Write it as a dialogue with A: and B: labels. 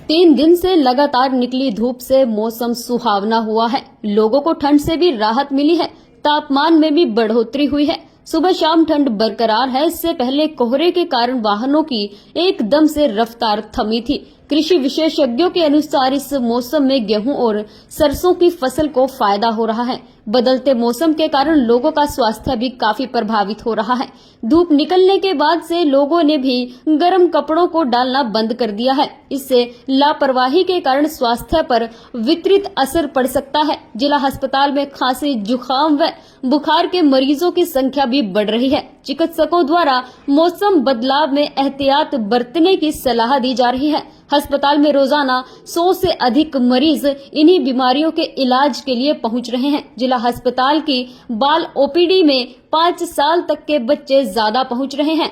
A: 3 दिन से लगातार निकली धूप से मौसम सुहावना हुआ है। लोगों को ठंड से भी राहत मिली है। तापमान में भी बढ़ोतरी हुई है। सुबह शाम ठंड बरकरार है। इससे पहले कोहरे के कारण वाहनों की एकदम से रफ्तार थमी थी। कृषि विशेषज्ञों के अनुसार इस मौसम में गेहूं और सरसों की फसल को फायदा हो रहा है। बदलते मौसम के कारण लोगों का स्वास्थ्य भी काफी प्रभावित हो रहा है। धूप निकलने के बाद से लोगों ने भी गर्म कपड़ों को डालना बंद कर दिया है। इससे लापरवाही के कारण स्वास्थ्य पर विपरीत असर पड़ सकता है। जिला अस्पताल में खांसी, जुकाम व बुखार के मरीजों की संख्या भी बढ़ रही है। चिकित्सकों द्वारा मौसम बदलाव में एहतियात बरतने की सलाह दी जा रही है। अस्पताल में रोजाना 100 से अधिक मरीज इन्हीं बीमारियों के इलाज के लिए पहुंच रहे हैं। जिला अस्पताल की बाल ओपीडी में 5 साल तक के बच्चे ज्यादा पहुंच रहे हैं।